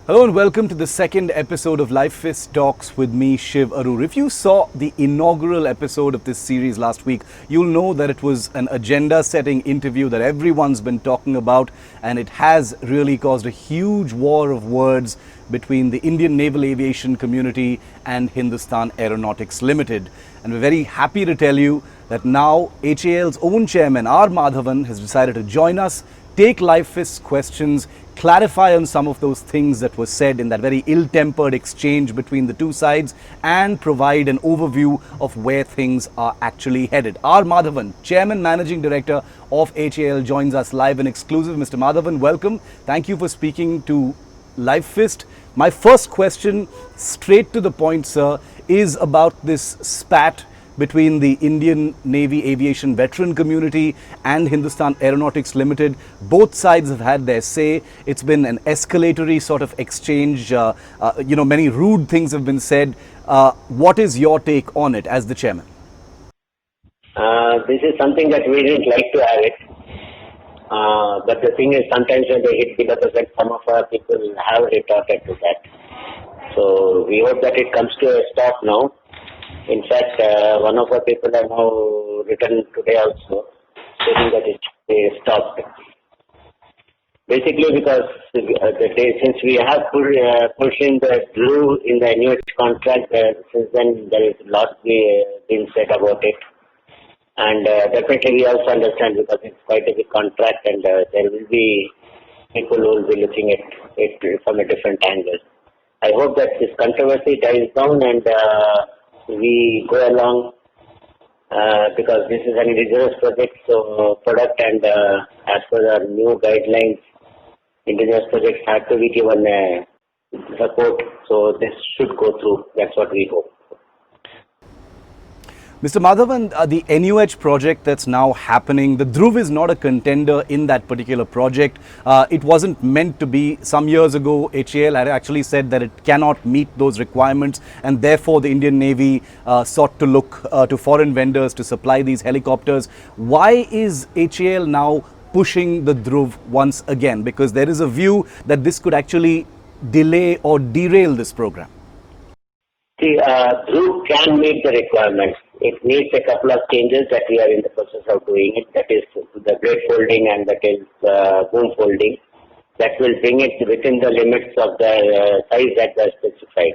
Hello and welcome to the second episode of Livefist Talks with me, Shiv Arur. If you saw the inaugural episode of this series last week, you'll know that it was an agenda-setting interview that everyone's been talking about, and it has really caused a huge war of words between the Indian naval aviation community and Hindustan Aeronautics Limited. And we're very happy to tell you that now HAL's own chairman, R. Madhavan, has decided to join us, take Livefist's questions, clarify on some of those things that were said in that very ill-tempered exchange between the two sides, and provide an overview of where things are actually headed. R. Madhavan, Chairman Managing Director of HAL, joins us live and exclusive. Mr. Madhavan, welcome. Thank you for speaking to Livefist. My first question, straight to the point, sir, is about this spat between the Indian Navy aviation veteran community and Hindustan Aeronautics Limited. Both sides have had their say. It's been an escalatory sort of exchange. Many rude things have been said. What is your take on it as the chairman? This is something that we didn't like to have it. But the thing is, sometimes when they hit below the belt, some of our people have retorted to that. So we hope that it comes to a stop now. In fact, one of our people have now written today also, saying that it stopped. Basically because since we have pushed in the blue in the IMRH contract, since then there is a lot been said about it. And definitely we also understand, because it's quite a big contract, and there will be people who will be looking at it from a different angle. I hope that this controversy dies down and we go along, because this is an indigenous product, and as per our new guidelines, indigenous projects have to be given support, so this should go through. That's what we hope. Mr. Madhavan, the NUH project that's now happening, the Dhruv is not a contender in that particular project. It wasn't meant to be. Some years ago, HAL had actually said that it cannot meet those requirements, and therefore the Indian Navy sought to look to foreign vendors to supply these helicopters. Why is HAL now pushing the Dhruv once again? Because there is a view that this could actually delay or derail this program. See, Dhruv can meet the requirements. It needs a couple of changes that we are in the process of doing it. That is the blade folding and that is boom folding. That will bring it within the limits of the size that was specified.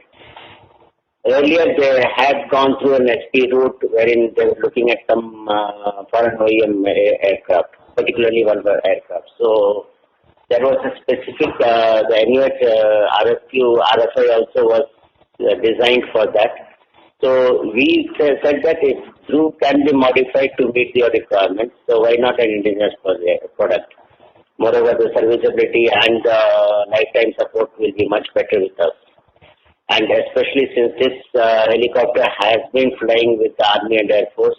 Earlier they had gone through an SP route wherein they were looking at some foreign OEM aircraft, particularly one aircraft. So there was a specific, the NUH RFI also was designed for that. So we said that if Dhruv can be modified to meet your requirements, so why not an indigenous product? Moreover, the serviceability and lifetime support will be much better with us. And especially since this helicopter has been flying with the Army and Air Force,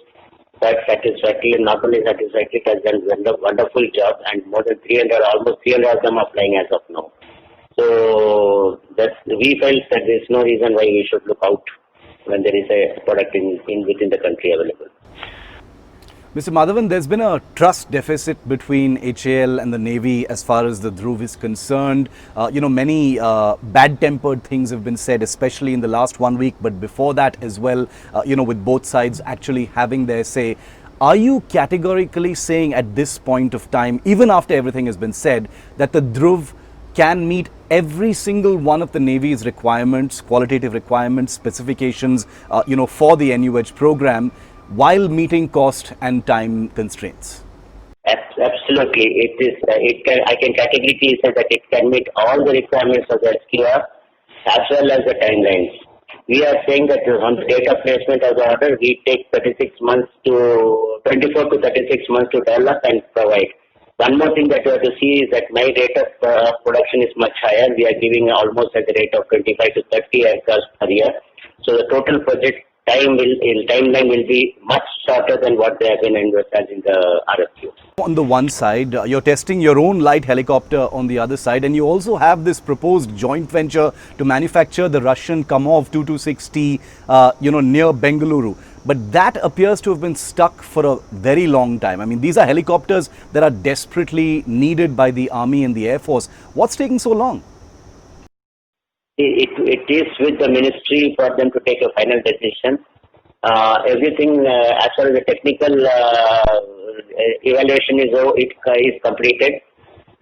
quite satisfactorily, not only satisfactory, it has done a wonderful job, and more than almost 300 of them are flying as of now. So we felt that there is no reason why we should look out when there is a product within the country available. Mr. Madhavan, there's been a trust deficit between HAL and the Navy as far as the Dhruv is concerned. Many bad-tempered things have been said, especially in the last 1 week, but before that as well, with both sides actually having their say. Are you categorically saying at this point of time, even after everything has been said, that the Dhruv can meet every single one of the Navy's requirements, qualitative requirements, specifications, for the NUH program, while meeting cost and time constraints? Absolutely. I can categorically say that it can meet all the requirements of the SQR as well as the timelines. We are saying that on the date of placement of the order, we take 24 to 36 months to develop and provide. One more thing that you have to see is that my rate of production is much higher. We are giving almost at the rate of 25 to 30 aircraft per year. So the total project timeline will be much shorter than what they have been envisaged in the RFQ. On the one side, you're testing your own light helicopter on the other side, and you also have this proposed joint venture to manufacture the Russian Kamov 226T, near Bengaluru. But that appears to have been stuck for a very long time. I mean, these are helicopters that are desperately needed by the Army and the Air Force. What's taking so long? it is with the ministry for them to take a final decision. Everything as far as the technical evaluation is completed.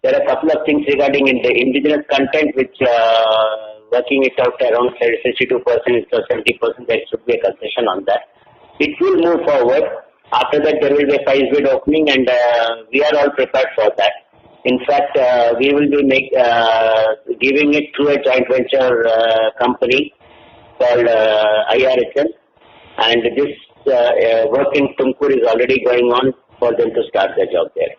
There are a couple of things regarding in the indigenous content which working it out around 62% or 70%. There should be a concession on that. It will move forward. After that, there will be a prize bid opening, and we are all prepared for that. In fact, we will be giving it to a joint venture company called IRHL, and this work in Tumkur is already going on for them to start the job there.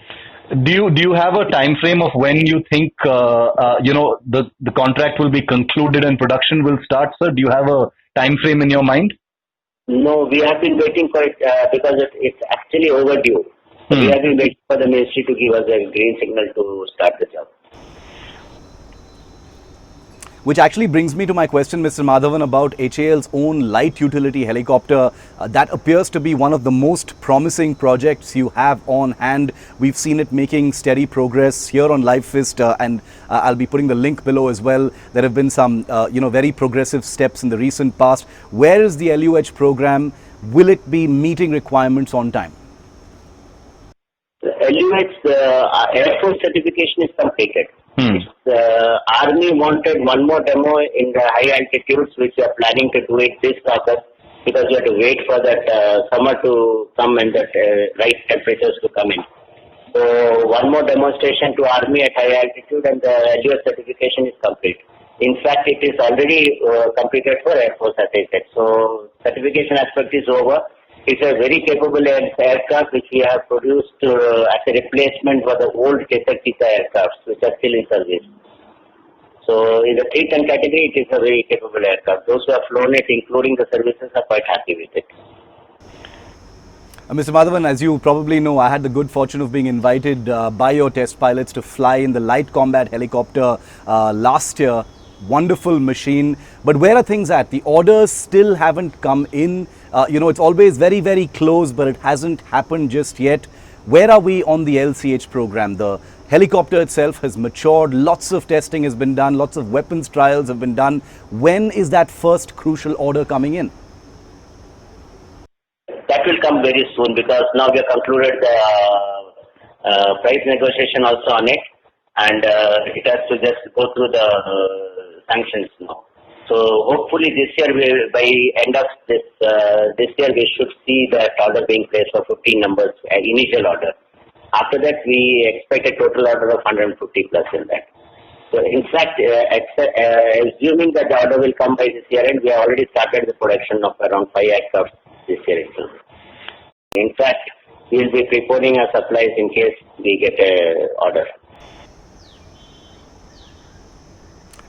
Do you have a time frame of when you think the contract will be concluded and production will start, sir? Do you have a time frame in your mind? No, we have been waiting for it because it's actually overdue. We have been waiting for the ministry to give us a green signal to start the job. Which actually brings me to my question, Mr. Madhavan, about HAL's own light utility helicopter. That appears to be one of the most promising projects you have on hand. We've seen it making steady progress here on Livefist, and I'll be putting the link below as well. There have been some, very progressive steps in the recent past. Where is the LUH program? Will it be meeting requirements on time? The LUH, Air Force certification is completed. The Army wanted one more demo in the high altitudes, which we are planning to do it this August, because we have to wait for that summer to come and that right temperatures to come in. So one more demonstration to Army at high altitude, and the LUH certification is complete. In fact, it is already completed for Air Force, as I said. So certification aspect is over. It's a very capable aircraft which we have produced as a replacement for the old K-30 aircrafts which are still in service. So in the 310 category, it is a very capable aircraft. Those who have flown it, including the services, are quite happy with it. Mr. Madhavan, as you probably know, I had the good fortune of being invited by your test pilots to fly in the light combat helicopter last year. Wonderful machine. But where are things at? The orders still haven't come in. It's always very, very close, but it hasn't happened just yet. Where are we on the LCH program? The helicopter itself has matured. Lots of testing has been done. Lots of weapons trials have been done. When is that first crucial order coming in? That will come very soon, because now we have concluded the price negotiation also on it, and it has to just go through the sanctions now. So hopefully this year, by end of this year, we should see that order being placed for 15 numbers, initial order. After that, we expect a total order of 150 plus in that. So in fact, assuming that the order will come by this year, and we have already started the production of around 5 aircraft this year itself. In fact, we will be preponing our supplies in case we get an order.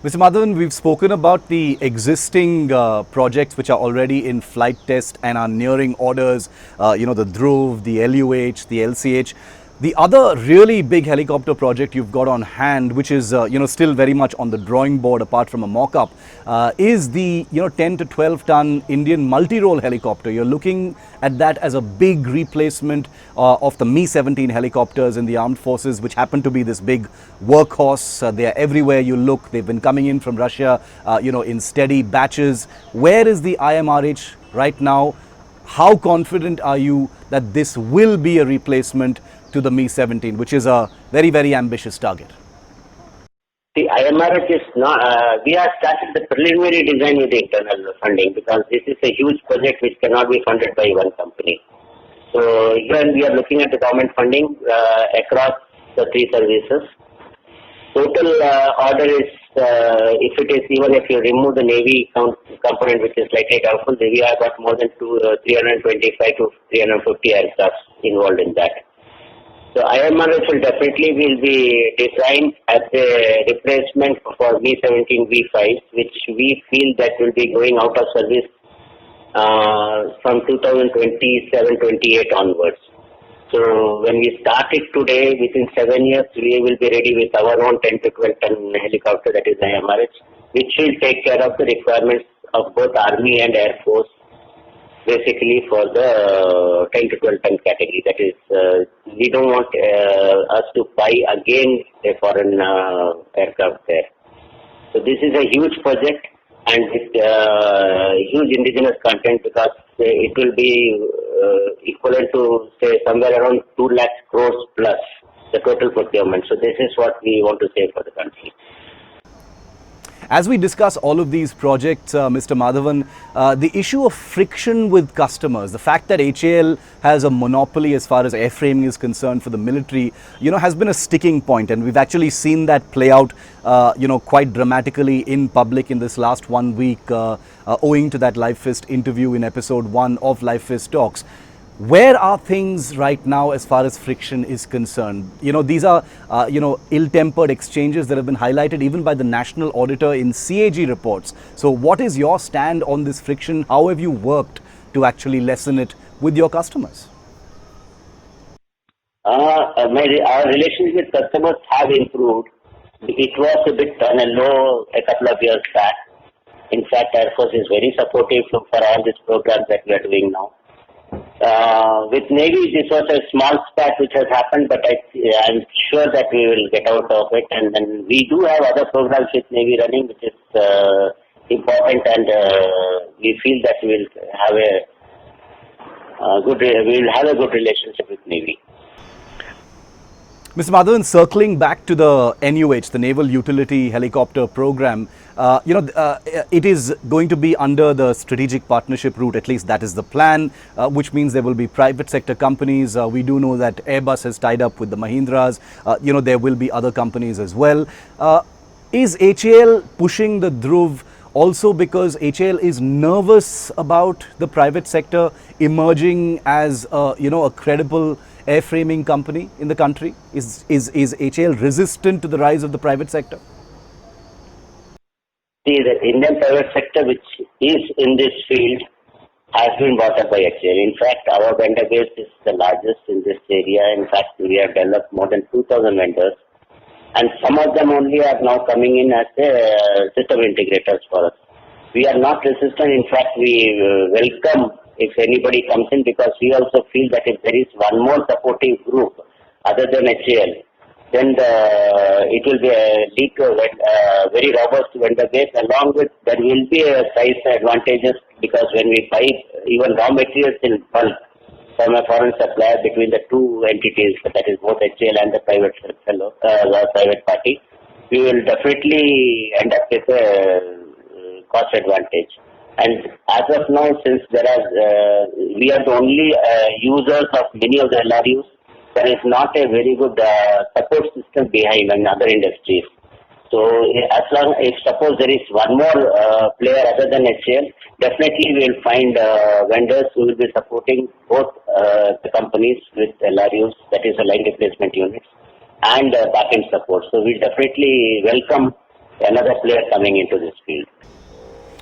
Mr. Madhavan, we've spoken about the existing projects which are already in flight test and are nearing orders, the Dhruv, the LUH, the LCH. The other really big helicopter project you've got on hand, which is still very much on the drawing board apart from a mock-up, is the 10 to 12 ton Indian multi-role helicopter. You're looking at that as a big replacement of the Mi-17 helicopters in the armed forces, which happen to be this big workhorse. They are everywhere you look. They've been coming in from Russia, in steady batches. Where is the IMRH right now? How confident are you that this will be a replacement to the Mi-17, which is a very, very ambitious target? The IMRH is not, we have started the preliminary design with the internal funding, because this is a huge project which cannot be funded by one company. So here we are looking at the government funding across the 3 services. Total order is, even if you remove the Navy component, which is slightly doubtful, we have got more than 325 to 350 aircraft involved in that. So IMRH will be designed as a replacement for Mi-17 V5, which we feel that will be going out of service from 2027-28 onwards. So when we start it today, within 7 years, we will be ready with our own 10 to 12 ton helicopter, that is IMRH, which will take care of the requirements of both Army and Air Force, basically for the 10 to 12 ton category. That is, we don't want us to buy again a foreign aircraft there. So this is a huge project and with huge indigenous content, because it will be equivalent to say somewhere around 2 lakh crores plus the total procurement. So this is what we want to say for the country. As we discuss all of these projects, Mr. Madhavan, the issue of friction with customers, the fact that HAL has a monopoly as far as airframing is concerned for the military, has been a sticking point, and we've actually seen that play out, quite dramatically in public in this last 1 week, owing to that Livefist interview in episode 1 of Livefist Talks. Where are things right now as far as friction is concerned? These are, ill-tempered exchanges that have been highlighted even by the national auditor in CAG reports. So what is your stand on this friction? How have you worked to actually lessen it with your customers? Our relations with customers have improved. It was a bit on a low a couple of years back. In fact, Air Force is very supportive for all these programs that we are doing now. With Navy, this was a small spat which has happened, but I'm sure that we will get out of it. And then we do have other programs with Navy running, which is important, and we feel that we'll have a good relationship with Navy. Mr. Madhavan, circling back to the NUH, the Naval Utility Helicopter Program, it is going to be under the strategic partnership route, at least that is the plan, which means there will be private sector companies. We do know that Airbus has tied up with the Mahindras. There will be other companies as well. Is HAL pushing the Dhruv also because HAL is nervous about the private sector emerging as a credible airframing company in the country? Is HAL resistant to the rise of the private sector? See, the Indian private sector, which is in this field, has been bought up by HAL. In fact, our vendor base is the largest in this area. In fact, we have developed more than 2,000 vendors, and some of them only are now coming in as system integrators for us. We are not resistant. In fact, we welcome if anybody comes in, because we also feel that if there is one more supporting group other than HAL, then it will be a very robust vendor base. Along with there will be a size advantages, because when we buy even raw materials in bulk from a foreign supplier between the two entities, that is both HAL and the private party, we will definitely end up with a cost advantage. And as of now, since we are the only users of many of the LRUs, there is not a very good support system behind in other industries. So if suppose there is one more player other than HAL, definitely we will find vendors who will be supporting both the companies with LRUs, that is the line replacement units, and back-end support. So we definitely welcome another player coming into this field.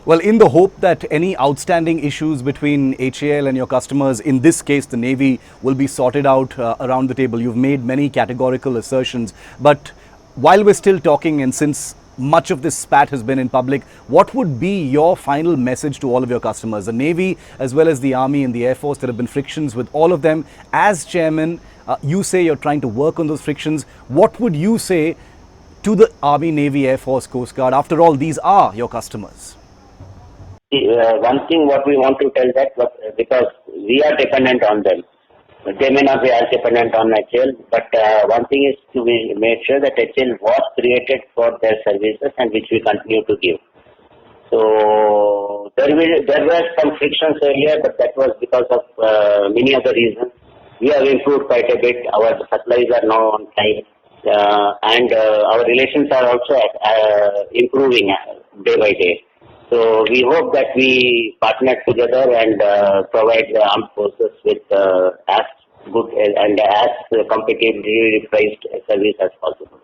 Well, in the hope that any outstanding issues between HAL and your customers, in this case the Navy, will be sorted out around the table, you've made many categorical assertions. But while we're still talking, and since much of this spat has been in public, what would be your final message to all of your customers, the Navy as well as the Army and the Air Force? There have been frictions with all of them. As chairman, you say you're trying to work on those frictions. What would you say to the Army, Navy, Air Force, Coast Guard? After all, these are your customers. One thing what we want to tell that, because we are dependent on them. They may not be as dependent on HAL, but one thing is to make sure that HAL was created for their services and which we continue to give. So there were some frictions earlier, but that was because of many other reasons. We have improved quite a bit. Our supplies are now on time, and our relations are also improving day by day. So we hope that we partner together and provide the armed forces with as good and as competitively priced service as possible.